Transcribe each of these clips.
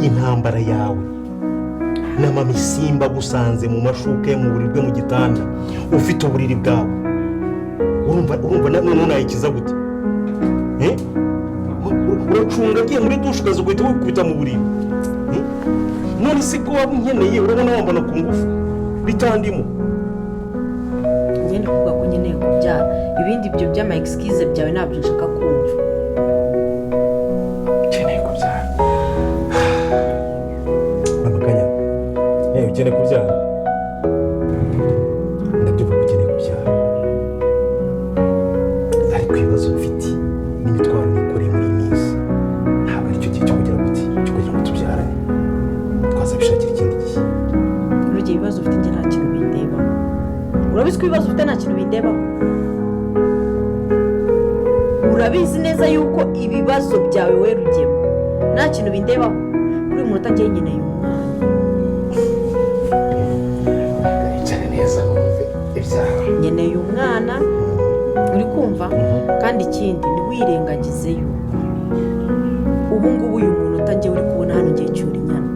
intambara yawe na mama Simba gusanze mu mashuka ye mu buriri bwe mu gitanda ufite uburiri bwawe urumva none nayikiza gute uracunga agiye muri dushe ukaza ugahita wikubita mu buriri none se ko waba unkeneye urabona wambana ku ngufu bitandimo ngende kuvuga ko nkeneye kubyara ibindi byo by'ama excuse byawe ntabyo nshaka kumva. Ukeneye kubyara mama Kanya ukeneye kubyara ndabyumva ko ukeneye kubyara ariko ibibazo mfite n'imitwaro nikoreye muri iyi minsi ntabwo aricyo gihe cyo kugira gute cyo kugira ngo tubyarane twazabishakira ikindi gihe. Urugero ibibazo ufite njye nta kintu bindebaho. Urabizi ko ibibazo ufite nta kintu bindebaho. Urabizi neza yuko ibibazo byawe we Rugema nta kintu bindebaho. Kuri uyu munota njye nkeneye umwana. Cyane neza wumve ibyawe. Nkeneye umwana uri kumva kandi ikindi ntiwirengagize yuko ubu ngubu uyu muntu utangiye uri kubona hano ugiye cyura inyana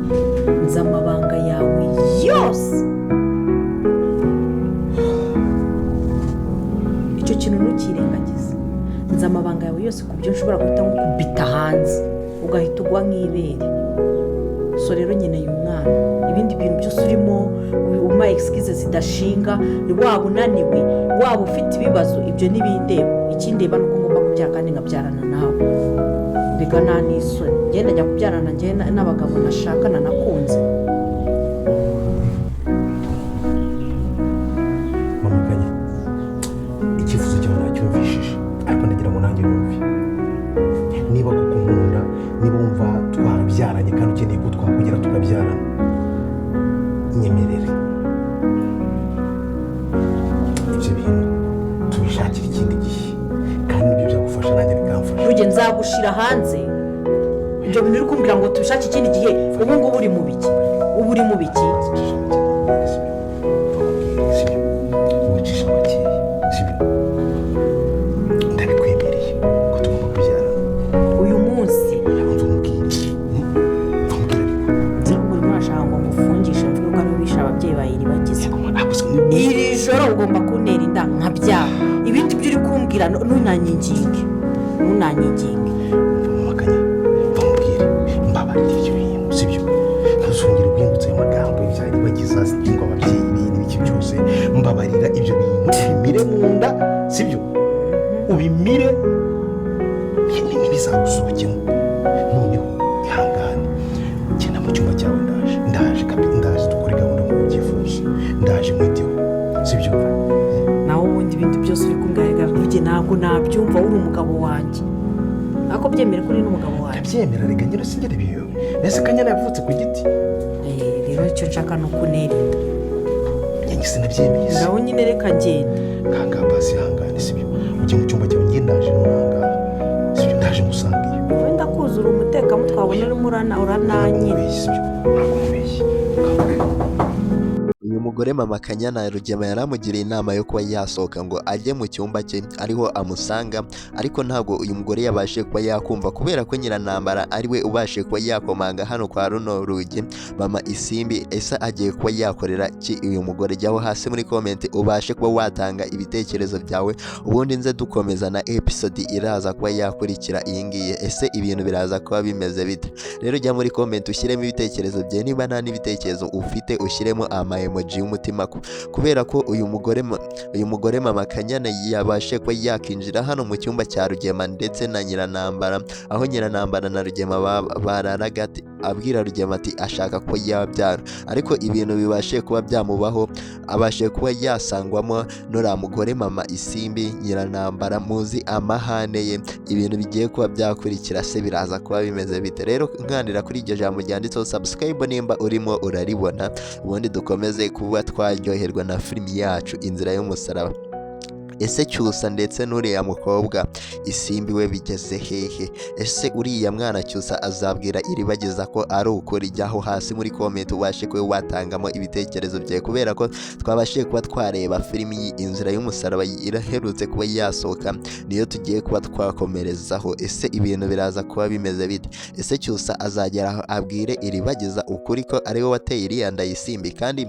nzi amabanga yawe yose. Icyo kintu ntukirengagize. Nzi amabanga yawe yose ku buryo nshobora guhita nkukubita hanze ugahita ugwa nk'ibere. So rero nkeneye umwana. Ibindi bintu byose urimo uma excuse zidashinga waba unaniwe waba ufite ibibazo ibyo n'ibindeba. Ikindeba nuko ngomba kubyara kandi nkabyarana nawe. Reka nta n'isoni ngenda njya kubyarana njye n'abagabo nashakana nakunze. Mama Kanya icyifuzo cyawe nacyumvishije ariko ndagira ngo nanjye numve niba kuko nkunda niba wumva twarabyaranye kandi ukeneye ko twakongera tukabyarana nyemerere ibyo bintu tubishakira ikindi gihe kandi nibyo byagufasha nanjye bikamfasha. Ruge nzagushira hanze ibyo bintu uri kumbwira ngo tubishake ikindi gihe. Ubu ngubu uri mu biki? Ubu uri mu biki? wicisha makeya ndabikwemereye ko tugomba kubyarana uyu munsi. Buri mwashaka ngo ngufungishe mvuge ko ari ubisha ababyeyi bayiri bagize. Iri joro ugomba kuntera inda nkabyara. Ibindi byo uri kumbwira ntunanyinginge. Makanya bamubwire mbabarira ibyo bintu sibyo ntuzongere kwingutsa ayo magambo ibyari bagiza ngo ababyeyi n'ibiki byose mbabarira ibyo bintu ubimire mu nda sibyo ubimire ntibizagusohokemo. Noneho ihangane genda mu cyumba cyawe ndaje dukore gahunda mu byifuzo ndaje mwiteho sibyo nawe ubundi ibindi byose uri kumbwira Ruge ntabwo nabyumva uri umugabo wanjye. Ako byemere kuri n'umugabo wanjye. ndabyemera reka ngero singere biyo nese Kanyana yavutse ku giti rero icyo nshaka no kunerinda njye sinabyemeye ngaho nyine reka ngende kanga basi hangane sibyo ujye mu cyumba cyawe ngiye ndaje n'uranga sibyo ndaje musanga iyo wenda kuzura umutekano twabona urimo urananyira sibyo uramubeshye. Uyu mugore mama Kanyana Rugema yaramugiriye inama yo kuba yasohoka ngo ajye mu cyumba cye ariho amusanga, ariko ntabwo uyu mugore yabashe kuba yakumva kubera ko Nyiranambara ari we ubashe kuba yakomanga hano kwa runo rugi. Mama Isimbi ese agiye kuba yakorera ki uyu mugore? Jyaho hasi muri comment ubashe kuba watanga ibitekerezo byawe, ubundi nze dukomeza na episode iraza kuba yakurikira iyi ngiyi. Ese ibintu biraza kuba bimeze bite? Rero jya muri comment ushyiremo ibitekerezo byawe, niba nta n'ibitekerezo ufite ushyiremo ama emoji y'umutima, kubera ko uyu mugore mama Kanyana yabashe kuba yakinjira hano mu cyumba cya Rugema ndetse na Nyiranambara, aho Nyiranambara na Rugema bararaga abwira Rugema ati ashaka ko yabyara, ariko ibintu bibashe kuba byamubaho, abashe kuba yasangwamo nora mugore mama Isimbi Nyiranambara. Muzi amahane ye, ibintu bigiye kuba byakurikira se biraza kuba bimeze bite? Rero nkandira kuri iryo jambo ryanditseho subscribe nimba urimo uraribona, ubundi dukomeze kuba twaryoherwa na filimi yacu Inzira y'Umusaraba. ese Cyusa ndetse n'uriya mukobwa Isimbi we bigeze hehe? Ese uriya mwana Cyusa azabwira Iribagiza ko ari ukuri? Jyaho hasi muri comment ubashe kuba watangamo ibitekerezo byawe, kubera ko twabashije kuba twareba filimi Inzira y'Umusaraba iraherutse kuba yasohoka, niyo tugiye kuba twakomerezaho. Ese ibintu biraza kuba bimeze bite? Ese Cyusa azagera aho abwire Iribagiza ukuri ko ari we wateye iriya nda Isimbi? Kandi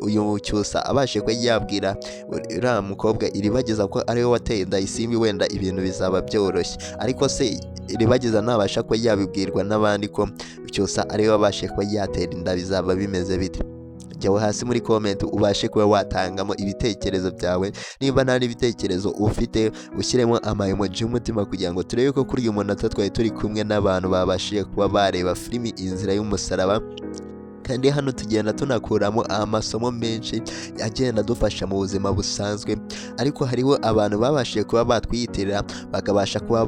uyu Cyusa abashe kuba yabwira uriya mukobwa Iribagiza ko ari we wateye inda Isimbi, wenda ibintu bizaba byoroshye. Ariko se Iribagiza nabasha kuba yabibwirwa n'abandi ko Cyusa ari we wabashe kuba yatera inda, bizaba bimeze bite? Jyaho hasi muri comment ubashe kuba watangamo ibitekerezo byawe. Niba nta n'ibitekerezo ufite ushyiremo emoji y'umutima, kugira ngo turebe ko kuri uyu munota twari turi kumwe n'abantu babashije kuba bareba filimi Inzira y'Umusaraba. Kandi hano tugenda tunakuramo amasomo menshi agenda adufasha mu buzima busanzwe, ariko hariho abantu babashije kuba batwiyitirira bakabasha kuba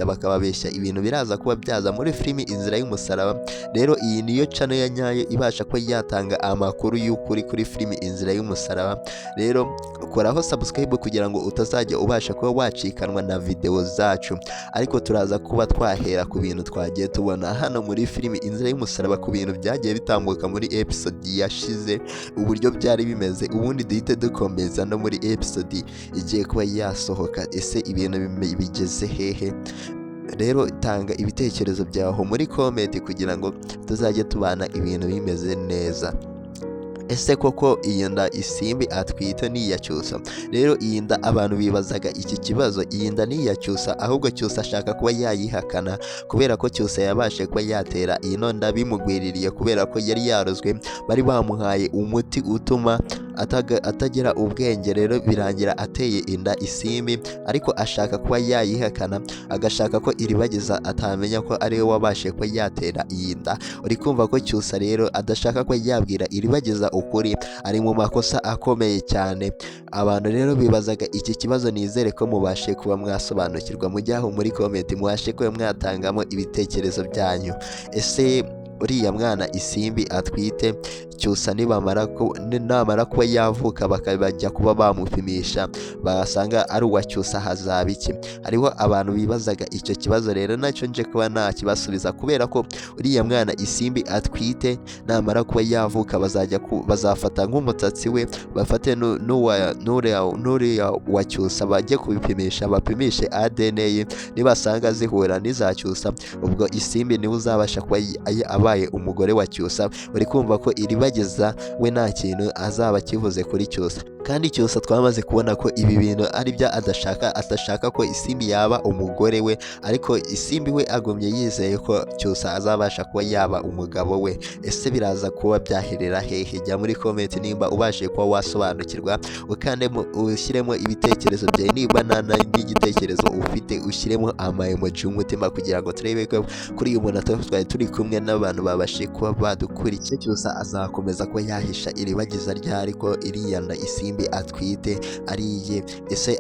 bakababeshya ibintu biraza kuba byaza muri filimi Inzira y'Umusaraba. Rero iyi niyo channel ya nyayo ibasha kuba yatanga amakuru y'ukuri kuri filimi Inzira y'Umusaraba. Rero koraho subscribe kugira ngo utazajya ubasha kuba wacikanwa na video zacu, ariko turaza kuba twahera ku bintu twagiye tubona hano muri filimi Inzira y'Umusaraba, ku bintu byagiye bitambuka muri episode yashize uburyo byari bimeze, ubundi duhite dukomeza no muri episode igiye kuba yasohoka. Ese ibintu bigeze hehe? Rero tanga ibitekerezo byaho muri comment kugira ngo tuzajye tubana ibintu bimeze neza. Ese koko iyi nda Isimbi atwite ni iya Cyusa? Rero iyi nda abantu bibazaga iki kibazo, iyi nda ni iya Cyusa, ahubwo Cyusa ashaka kuba yayihakana kubera ko Cyusa yabashe kuba yatera ino nda bimugwiririye, kubera ko yari yarozwe, bari bamuhaye umuti utuma atagira ubwenge. Rero birangira ateye inda Isimbi, ariko ashaka kuba yayihakana, agashaka ko Iribagiza atamenya ko ari we wabashe kuba yatera iyi nda. Uri kumva ko Cyusa rero adashaka ko yabwira Iribagiza ukuri, ari mu makosa akomeye cyane. Abantu rero bibazaga iki kibazo, nizere ko mubashe kuba mwasobanukirwa. Mujyaho muri comment mubashe kuba mwatangamo ibitekerezo byanyu. Ese uriya mwana Isimbi atwite Cyusa namara kuba yavuka bakajya kuba bamupimisha basanga ari uwa Cyusa, hazaba iki? Hariho abantu bibazaga icyo kibazo, rero nacyo nje kuba nakibasubiza, kubera ko uriya mwana Isimbi atwite namara kuba yavuka bazafata nk'umutatsi we, bafate n'uriya wa Cyusa bajye kubipimisha, bapimishe ADN ye, nibasanga zihura n'iza Cyusa, ubwo Isimbi niwe uzabasha kuba abaye umugore wa Cyusa. Uri kumva ko Iribagiza we nta kintu azaba kivuze kuri Cyusa. Kandi Cyusa twamaze kubona ko ibi bintu ari byo adashaka ko Isimbi yaba umugore we, ariko Isimbi we agumye yizeye ko Cyusa azabasha kuba yaba umugabo we. Ese biraza kuba byaherera hehe? Jya muri comment nimba ubashe kuba wasobanukirwa, ukandemo ushyiremo ibitekerezo byawe. Niba nta n'igitekerezo ufite ushyiremo emoji y'umutima, kugira ngo turebe ko kuri uyu munota twari turi kumwe n'abantu babashe kuba badukurikiye. Cyusa azakomeza kuba yahisha Iribagiza ryari ko iriya nda Isimbi atwite ariye? Ese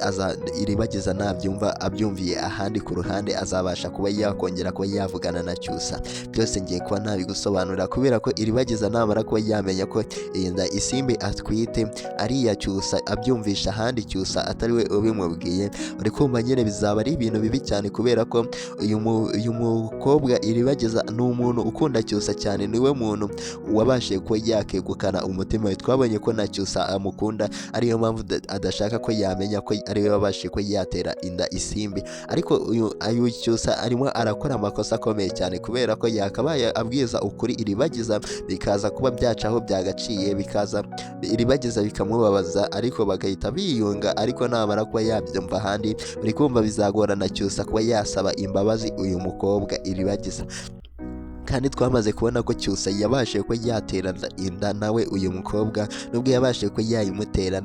Iribagiza nabyumva abyumviye ahandi ku ruhande azabasha kuba yakongera kuba yavugana na Cyusa? Byose ngiye kuba nabigusobanurira, kubera ko Iribagiza namara kuba yamenya ko iyi nda Isimbi atwite ari iya Cyusa, abyumvisha ahandi Cyusa atari we ubimubwiye, uri kumva nyine bizaba ari ibintu bibi cyane, kubera ko uyu mukobwa Iribagiza ni umuntu ukunda Cyusa cyane, niwe muntu wabashije kuba yakegukana umutima we. Twabonye ko na Cyusa amukunda, ariyo mpamvu adashaka ko yamenya ko ari we wabashije ko yatera inda Isimbi. Ariko uyu Cyusa arimo arakora amakosa akomeye cyane, kubera ko yakabaye abwiza ukuri Iribagiza, bikaza kuba byacaho byagaciye, Iribagiza bikamubabaza, ariko bagahita biyunga. Ariko namara kuba yabyumva ahandi, uri kumva bizagorana Cyusa kuba yasaba imbabazi uyu mukobwa Iribagiza. Kandi twamaze kubona ko Cyusa yabashije ko yatera inda nawe uyu mukobwa, nubwo yabashije ko yayimutera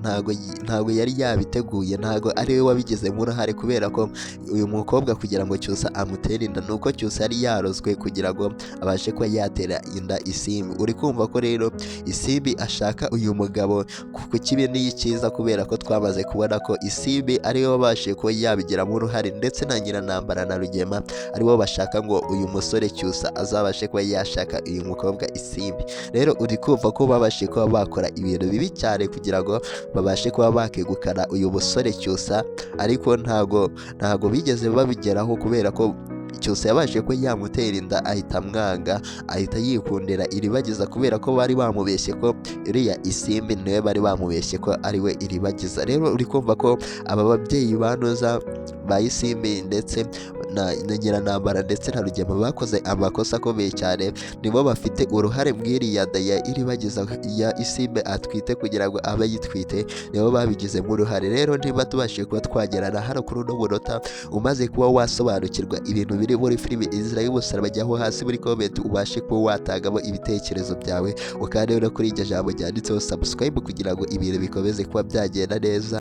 ntago yari yabiteguye, ntago ari we wabigizemo uruhare, kubera ko uyu mukobwa kugira ngo Cyusa amutere inda nuko Cyusa yari yarozwe kugira ngo abashe kuba yatera inda Isimbi. Uri kumva ko rero Isimbi ashaka uyu mugabo ku kibi n'icyiza, kubera ko twamaze kubona ko Isimbi ari we wabashije kuba yabigiramo uruhare, ndetse na Nyirantambara na Rugema ari bo bashaka ngo uyu musore Cyusa azaba abashe kuba yashaka uyu mukobwa Isimbi. Rero uri kumva ko babashe kuba bakora ibintu bibi cyane kugira ngo babashe kuba bakegukana uyu musore Cyusa, ariko ntago bigeze babigeraho kubera ko Cyusa yabashije ko yamutera inda ahita amwanga, ahita yikundira Iribagiza kubera ko bari bamubeshye ko uriya Isimbi niwe bari bamubeshye ko ari we Iribagiza. Rero uri kumva ko aba babyeyi banuza ba Isimbi ndetse na Nyirantambara ndetse na Rugema bakoze amakosa akomeye cyane, nibo bafite uruhare mw'iriya nda ya Iribagiza ya Isimbi atwite kugira ngo abe yitwite, nibo babigizemo uruhare. Rero niba tubashije kuba twagerana hano kuri uno munota umaze kuba wasobanukirwa ibintu biri muri filime Inzira y'Umusaraba, jyaho hasi muri comment ubashe kuba watangamo ibitekerezo byawe, ukande no kuri iryo jambo ryanditseho subscribe kugira ngo ibintu bikomeze kuba byagenda neza.